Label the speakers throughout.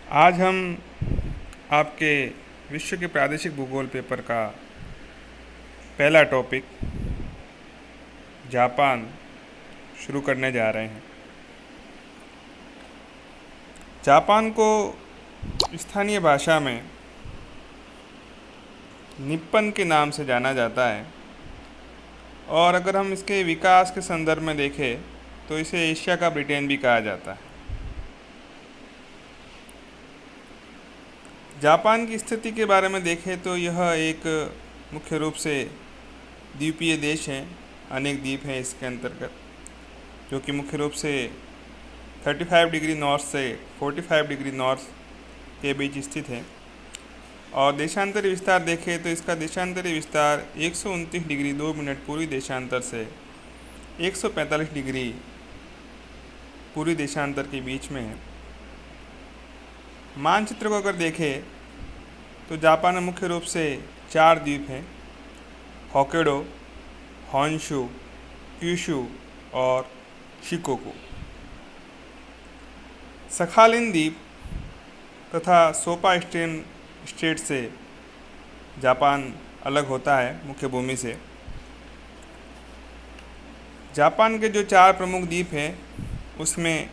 Speaker 1: आज हम आपके विश्व के प्रादेशिक भूगोल पेपर का पहला टॉपिक जापान शुरू करने जा रहे हैं। जापान को स्थानीय भाषा में निप्पन के नाम से जाना जाता है और अगर हम इसके विकास के संदर्भ में देखें तो इसे एशिया का ब्रिटेन भी कहा जाता है। जापान की स्थिति के बारे में देखें तो यह एक मुख्य रूप से द्वीपीय देश है। अनेक द्वीप हैं इसके अंतर्गत, जो कि मुख्य रूप से 35 डिग्री नॉर्थ से 45 डिग्री नॉर्थ के बीच स्थित है। और देशांतरी विस्तार देखें तो इसका देशांतरी विस्तार 129 डिग्री 2 मिनट पूर्वी देशांतर से 145 डिग्री पूर्वी देशांतर के बीच में है। मानचित्र को अगर देखें तो जापान में मुख्य रूप से 4 द्वीप हैं: होक्काइडो, होन्शु, क्यूशु और शिकोकू। सखालिन द्वीप तथा सोपा स्टेट से जापान अलग होता है मुख्य भूमि से। जापान के जो 4 प्रमुख द्वीप हैं उसमें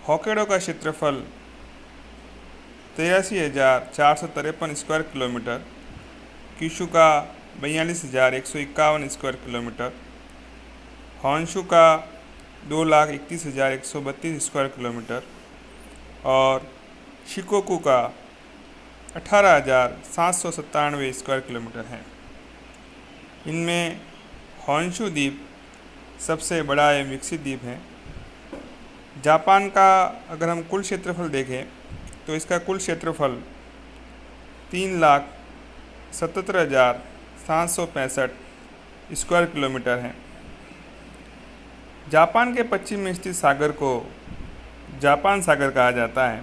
Speaker 1: होक्काइडो का क्षेत्रफल 83,453 स्क्वायर किलोमीटर, क्यूशु का 42,151 स्क्वायर किलोमीटर, होन्शु का 2,31,132 स्क्वायर किलोमीटर और शिकोकू का 18,797 स्क्वायर किलोमीटर है। इनमें होन्शु द्वीप सबसे बड़ा एवं विकसित द्वीप है। जापान का अगर हम कुल क्षेत्रफल देखें तो इसका कुल क्षेत्रफल 3,77,765 स्क्वायर किलोमीटर है। जापान के पश्चिम में स्थित सागर को जापान सागर कहा जाता है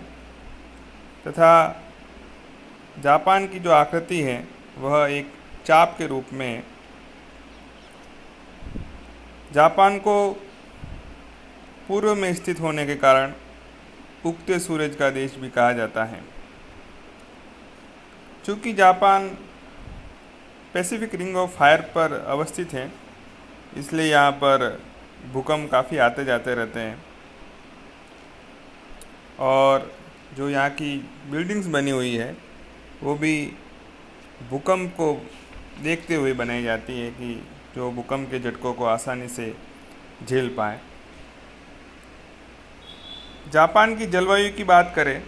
Speaker 1: तथा जापान की जो आकृति है वह एक चाप के रूप में है। जापान को पूर्व में स्थित होने के कारण उगते सूरज का देश भी कहा जाता है। चूँकि Japan Pacific ring of fire पर अवस्थित है, इसलिए यहाँ पर भूकंप काफ़ी आते जाते रहते हैं और जो यहाँ की बिल्डिंग्स बनी हुई है वो भी भूकंप को देखते हुए बनाई जाती है कि जो भूकंप के झटकों को आसानी से झेल पाए। जापान की जलवायु की बात करें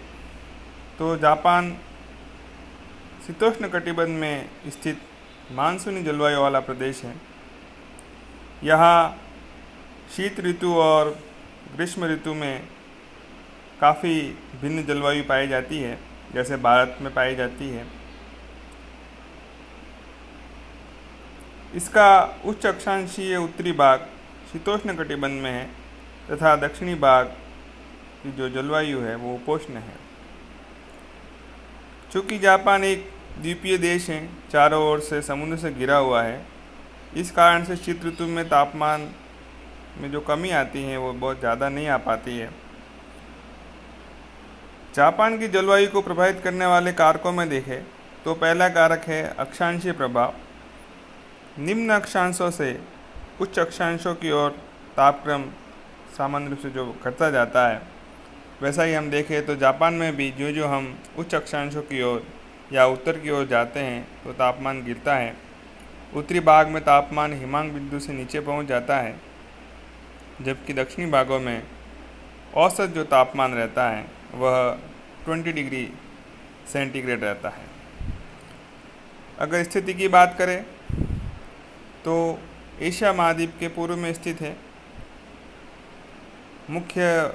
Speaker 1: तो जापान शीतोष्ण कटिबंध में स्थित मानसूनी जलवायु वाला प्रदेश है। यहाँ शीत ऋतु और ग्रीष्म ऋतु में काफ़ी भिन्न जलवायु पाई जाती है, जैसे भारत में पाई जाती है। इसका उच्च अक्षांशीय उत्तरी भाग शीतोष्ण कटिबंध में है तथा दक्षिणी भाग की जो जलवायु है वो उपोष्ण है। चूँकि जापान एक द्वीपीय देश है, चारों ओर से समुद्र से घिरा हुआ है, इस कारण से शीत ऋतु में तापमान में जो कमी आती है वो बहुत ज़्यादा नहीं आ पाती है। जापान की जलवायु को प्रभावित करने वाले कारकों में देखें तो पहला कारक है अक्षांशीय प्रभाव। निम्न अक्षांशों से उच्च अक्षांशों की ओर तापक्रम सामान्य रूप से जो घटता जाता है, वैसा ही हम देखें तो जापान में भी जो जो हम उच्च अक्षांशों की ओर या उत्तर की ओर जाते हैं तो तापमान गिरता है। उत्तरी भाग में तापमान हिमांक बिंदु से नीचे पहुंच जाता है, जबकि दक्षिणी भागों में औसत जो तापमान रहता है वह 20 डिग्री सेंटीग्रेड रहता है। अगर स्थिति की बात करें तो एशिया महाद्वीप के पूर्व में स्थित है। मुख्य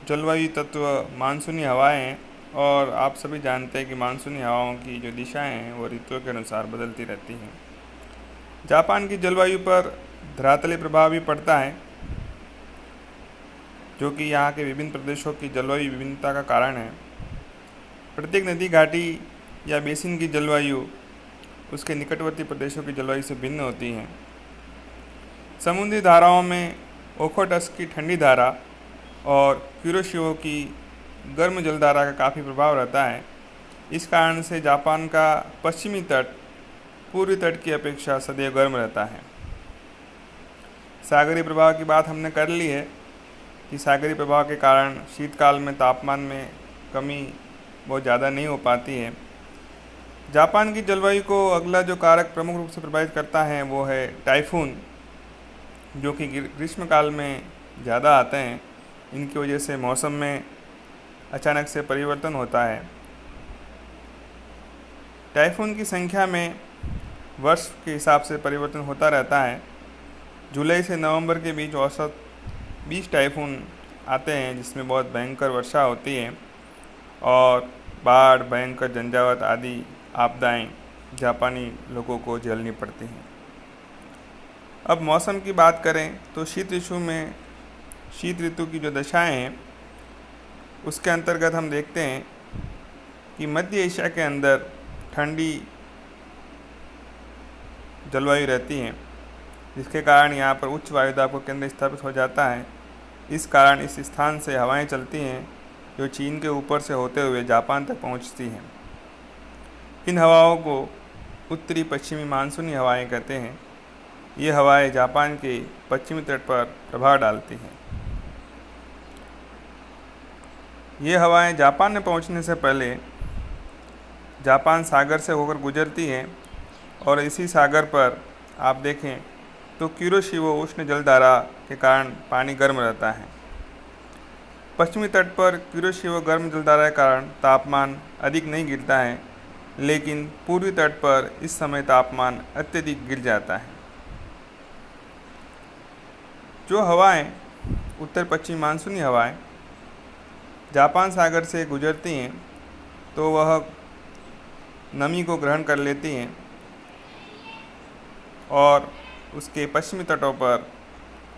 Speaker 1: जलवायु तत्व मानसूनी हवाएं हैं और आप सभी जानते हैं कि मानसूनी हवाओं की जो दिशाएं हैं वो ऋतुओं के अनुसार बदलती रहती हैं। जापान की जलवायु पर धरातली प्रभाव भी पड़ता है, जो कि यहाँ के विभिन्न प्रदेशों की जलवायु विभिन्नता का कारण है। प्रत्येक नदी घाटी या बेसिन की जलवायु उसके निकटवर्ती प्रदेशों की जलवायु से भिन्न होती हैं। समुद्री धाराओं में ओखोटस्क की ठंडी धारा और कुरोशिओ की गर्म जलधारा का काफ़ी प्रभाव रहता है। इस कारण से जापान का पश्चिमी तट पूर्वी तट की अपेक्षा सदैव गर्म रहता है। सागरीय प्रभाव की बात हमने कर ली है कि सागरीय प्रभाव के कारण शीतकाल में तापमान में कमी बहुत ज़्यादा नहीं हो पाती है। जापान की जलवायु को अगला जो कारक प्रमुख रूप से प्रभावित करता है वो है टाइफून, जो कि ग्रीष्मकाल में ज़्यादा आते हैं। इनकी वजह से मौसम में अचानक से परिवर्तन होता है। टाइफून की संख्या में वर्ष के हिसाब से परिवर्तन होता रहता है। जुलाई से नवंबर के बीच औसत 20 टाइफून आते हैं, जिसमें बहुत भयंकर वर्षा होती है और बाढ़, भयंकर झंझावात आदि आपदाएं जापानी लोगों को झेलनी पड़ती हैं। अब मौसम की बात करें तो शीत ऋतु की जो दशाएं हैं उसके अंतर्गत हम देखते हैं कि मध्य एशिया के अंदर ठंडी जलवायु रहती है, जिसके कारण यहाँ पर उच्च वायुदाब का केंद्र स्थापित हो जाता है। इस कारण इस स्थान से हवाएं चलती हैं जो चीन के ऊपर से होते हुए जापान तक पहुँचती हैं। इन हवाओं को उत्तरी पश्चिमी मानसूनी हवाएं कहते हैं। ये हवाएं जापान के पश्चिमी तट पर प्रभाव डालती हैं। ये हवाएं जापान में पहुंचने से पहले जापान सागर से होकर गुजरती हैं और इसी सागर पर आप देखें तो कुरोशिबो उष्ण जलधारा के कारण पानी गर्म रहता है। पश्चिमी तट पर कुरोशिबो गर्म जलधारा के कारण तापमान अधिक नहीं गिरता है, लेकिन पूर्वी तट पर इस समय तापमान अत्यधिक गिर जाता है। जो हवाएं उत्तर पश्चिमी मानसूनी हवाएं जापान सागर से गुजरती हैं तो वह नमी को ग्रहण कर लेती हैं और उसके पश्चिमी तटों पर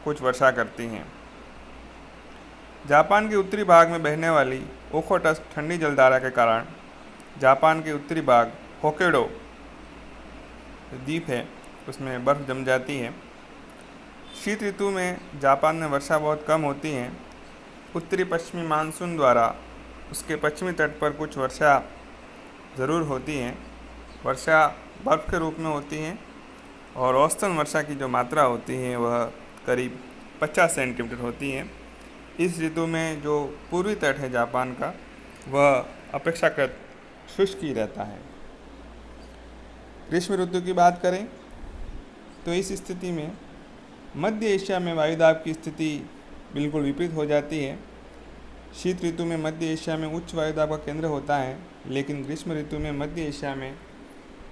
Speaker 1: कुछ वर्षा करती हैं। जापान के उत्तरी भाग में बहने वाली ओखोटस्क ठंडी जलधारा के कारण जापान के उत्तरी भाग होक्काइडो द्वीप है उसमें बर्फ़ जम जाती है। शीत ऋतु में जापान में वर्षा बहुत कम होती है। उत्तरी पश्चिमी मानसून द्वारा उसके पश्चिमी तट पर कुछ वर्षा ज़रूर होती है। वर्षा बर्फ़ के रूप में होती है और औसतन वर्षा की जो मात्रा होती है वह करीब 50 सेंटीमीटर होती है। इस ऋतु में जो पूर्वी तट है जापान का वह अपेक्षाकृत शुष्क ही रहता है। ग्रीष्म ऋतु की बात करें तो इस स्थिति में मध्य एशिया में वायुदाब की स्थिति बिल्कुल विपरीत हो जाती है। शीत ऋतु में मध्य एशिया में उच्च वायुदाब का केंद्र होता है, लेकिन ग्रीष्म ऋतु में मध्य एशिया में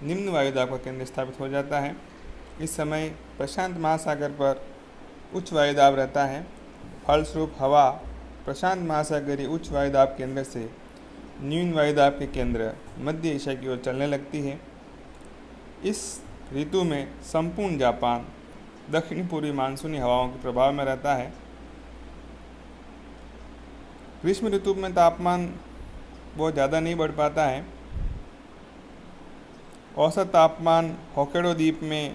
Speaker 1: निम्न वायुदाब का केंद्र स्थापित हो जाता है। इस समय प्रशांत महासागर पर उच्च वायुदाब रहता है। फलस्वरूप हवा प्रशांत महासागरीय उच्च वायुदाब केंद्र से न्यून वायुदाब के केंद्र मध्य एशिया की ओर चलने लगती है। इस ऋतु में संपूर्ण जापान दक्षिण पूर्वी मानसूनी हवाओं के प्रभाव में रहता है। ग्रीष्म ऋतु में तापमान बहुत ज़्यादा नहीं बढ़ पाता है। औसत तापमान होक्काइडो द्वीप में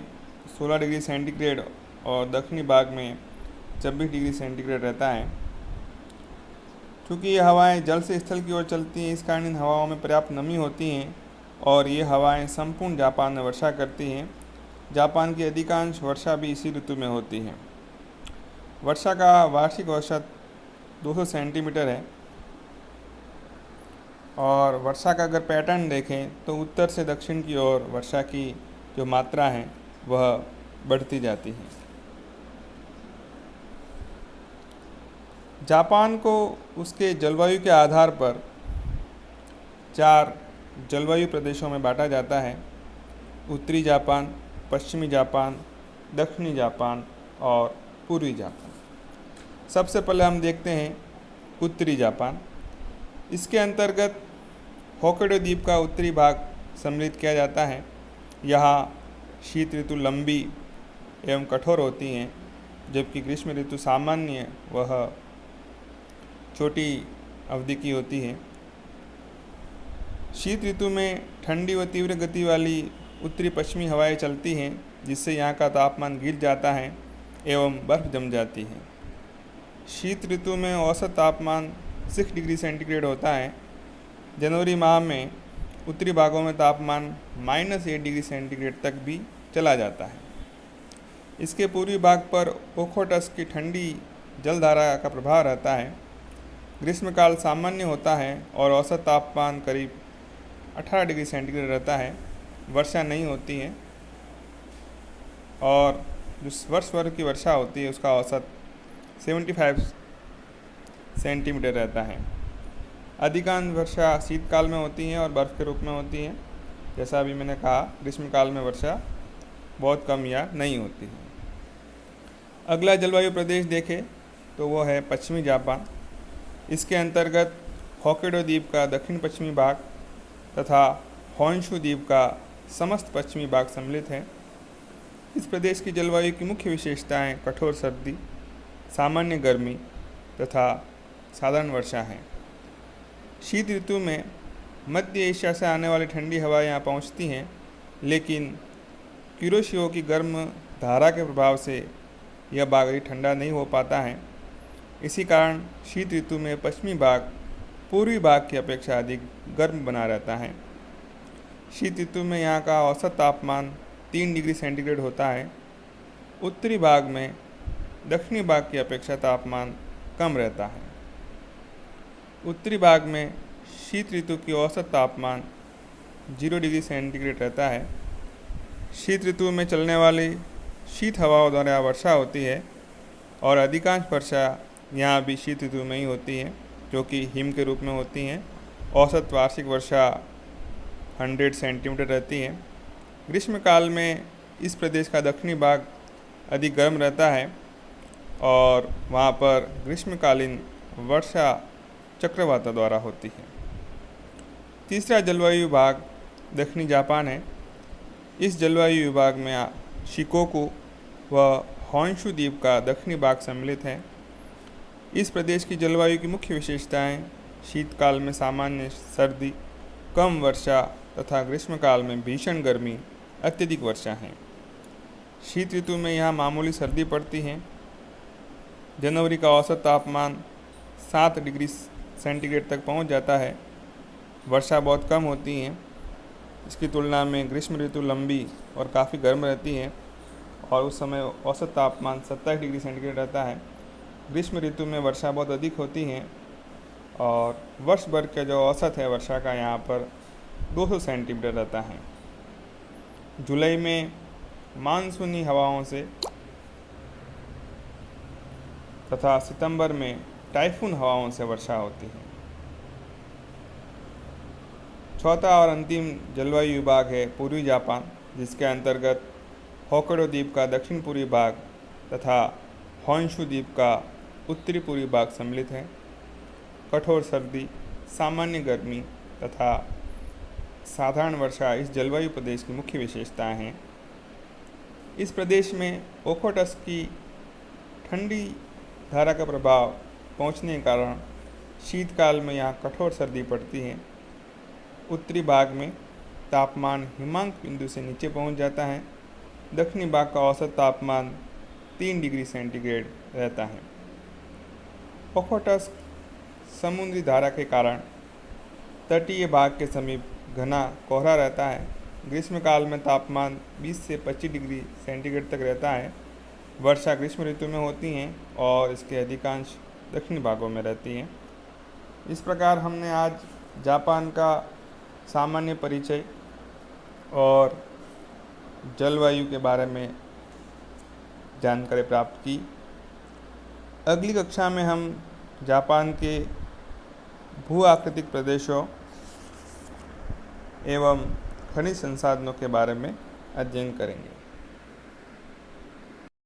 Speaker 1: 16 डिग्री सेंटीग्रेड और दक्षिणी भाग में 26 डिग्री सेंटीग्रेड रहता है। चूँकि ये हवाएं जल से स्थल की ओर चलती हैं, इस कारण इन हवाओं में पर्याप्त नमी होती हैं और ये हवाएं संपूर्ण जापान में वर्षा करती हैं। जापान की अधिकांश वर्षा भी इसी ऋतु में होती है। वर्षा का वार्षिक औसत 200 सेंटीमीटर है और वर्षा का अगर पैटर्न देखें तो उत्तर से दक्षिण की ओर वर्षा की जो मात्रा है वह बढ़ती जाती है। जापान को उसके जलवायु के आधार पर 4 जलवायु प्रदेशों में बांटा जाता है: उत्तरी जापान, पश्चिमी जापान, दक्षिणी जापान और पूर्वी जापान। सबसे पहले हम देखते हैं उत्तरी जापान। इसके अंतर्गत होक्काइडो द्वीप का उत्तरी भाग सम्मिलित किया जाता है। यहाँ शीत ऋतु लंबी एवं कठोर होती हैं, जबकि ग्रीष्म ऋतु सामान्य वह छोटी अवधि की होती है। शीत ऋतु में ठंडी व तीव्र गति वाली उत्तरी पश्चिमी हवाएं चलती हैं, जिससे यहाँ का तापमान गिर जाता है एवं बर्फ़ जम जाती है। शीत ऋतु में औसत तापमान 6 डिग्री सेंटीग्रेड होता है। जनवरी माह में उत्तरी भागों में तापमान -8 डिग्री सेंटीग्रेड तक भी चला जाता है। इसके पूर्वी भाग पर ओखोटस्क की ठंडी जलधारा का प्रभाव रहता है। ग्रीष्मकाल सामान्य होता है और औसत तापमान करीब 18 डिग्री सेंटीग्रेड रहता है। वर्षा नहीं होती है और जो वर्ष भर की वर्षा होती है उसका औसत 75 सेंटीमीटर रहता है। अधिकांश वर्षा शीतकाल में होती है और बर्फ़ के रूप में होती है। जैसा अभी मैंने कहा, ग्रीष्मकाल में वर्षा बहुत कम या नहीं होती है। अगला जलवायु प्रदेश देखें तो वो है पश्चिमी जापान। इसके अंतर्गत होक्काइडो द्वीप का दक्षिण पश्चिमी भाग तथा होन्शु द्वीप का समस्त पश्चिमी भाग सम्मिलित है। इस प्रदेश की जलवायु की मुख्य विशेषताएं कठोर सर्दी, सामान्य गर्मी तथा साधारण वर्षा हैं। शीत ऋतु में मध्य एशिया से आने वाली ठंडी हवाएं यहाँ पहुँचती हैं, लेकिन कुरोशियो की गर्म धारा के प्रभाव से यह भाग ठंडा नहीं हो पाता है। इसी कारण शीत ऋतु में पश्चिमी भाग पूर्वी भाग की अपेक्षा अधिक गर्म बना रहता है। शीत ऋतु में यहाँ का औसत तापमान 3 डिग्री सेंटीग्रेड होता है। उत्तरी भाग में दक्षिणी भाग की अपेक्षा तापमान कम रहता है। उत्तरी भाग में शीत ऋतु की औसत तापमान 0 डिग्री सेंटीग्रेड रहता है। शीत ऋतु में चलने वाली शीत हवाओं द्वारा वर्षा होती है और अधिकांश वर्षा यहाँ भी शीत ऋतु में ही होती है, जो कि हिम के रूप में होती हैं। औसत वार्षिक वर्षा 100 सेंटीमीटर रहती है। ग्रीष्मकाल में इस प्रदेश का दक्षिणी भाग अधिक गर्म रहता है और वहाँ पर ग्रीष्मकालीन वर्षा चक्रवातों द्वारा होती है। तीसरा जलवायु विभाग दक्षिणी जापान है। इस जलवायु विभाग में शिकोकू व होन्शु द्वीप का दक्षिणी भाग सम्मिलित है। इस प्रदेश की जलवायु की मुख्य विशेषताएं शीतकाल में सामान्य सर्दी, कम वर्षा तथा ग्रीष्मकाल में भीषण गर्मी, अत्यधिक वर्षा हैं। शीत ऋतु में यहाँ मामूली सर्दी पड़ती है। जनवरी का औसत तापमान 7 डिग्री सेंटीग्रेड तक पहुँच जाता है। वर्षा बहुत कम होती है। इसकी तुलना में ग्रीष्म ऋतु लंबी और काफ़ी गर्म रहती है और उस समय औसत तापमान 27 डिग्री सेंटीग्रेड रहता है। ग्रीष्म ऋतु में वर्षा बहुत अधिक होती है और वर्ष भर का जो औसत है वर्षा का यहाँ पर 200 सेंटीमीटर रहता है। जुलाई में मानसूनी हवाओं से तथा सितंबर में टाइफून हवाओं से वर्षा होती है। चौथा और अंतिम जलवायु विभाग है पूर्वी जापान, जिसके अंतर्गत होक्काइडो द्वीप का दक्षिण पूर्वी भाग तथा होन्शु द्वीप का उत्तरी पूर्वी भाग सम्मिलित है। कठोर सर्दी, सामान्य गर्मी तथा साधारण वर्षा इस जलवायु प्रदेश की मुख्य विशेषताएं हैं। इस प्रदेश में ओखोटस्क की ठंडी धारा का प्रभाव पहुंचने के कारण शीतकाल में यहाँ कठोर सर्दी पड़ती है। उत्तरी भाग में तापमान हिमांक बिंदु से नीचे पहुंच जाता है। दक्षिणी भाग का औसत तापमान 3 डिग्री सेंटीग्रेड रहता है। ओखोटस्क समुद्री धारा के कारण तटीय भाग के समीप घना कोहरा रहता है। ग्रीष्मकाल में तापमान 20 से 25 डिग्री सेंटीग्रेड तक रहता है। वर्षा ग्रीष्म ऋतु में होती हैं और इसके अधिकांश दक्षिणी भागों में रहती हैं। इस प्रकार हमने आज जापान का सामान्य परिचय और जलवायु के बारे में जानकारी प्राप्त की। अगली कक्षा में हम जापान के भू आकृतिक प्रदेशों एवं खनिज संसाधनों के बारे में अध्ययन करेंगे।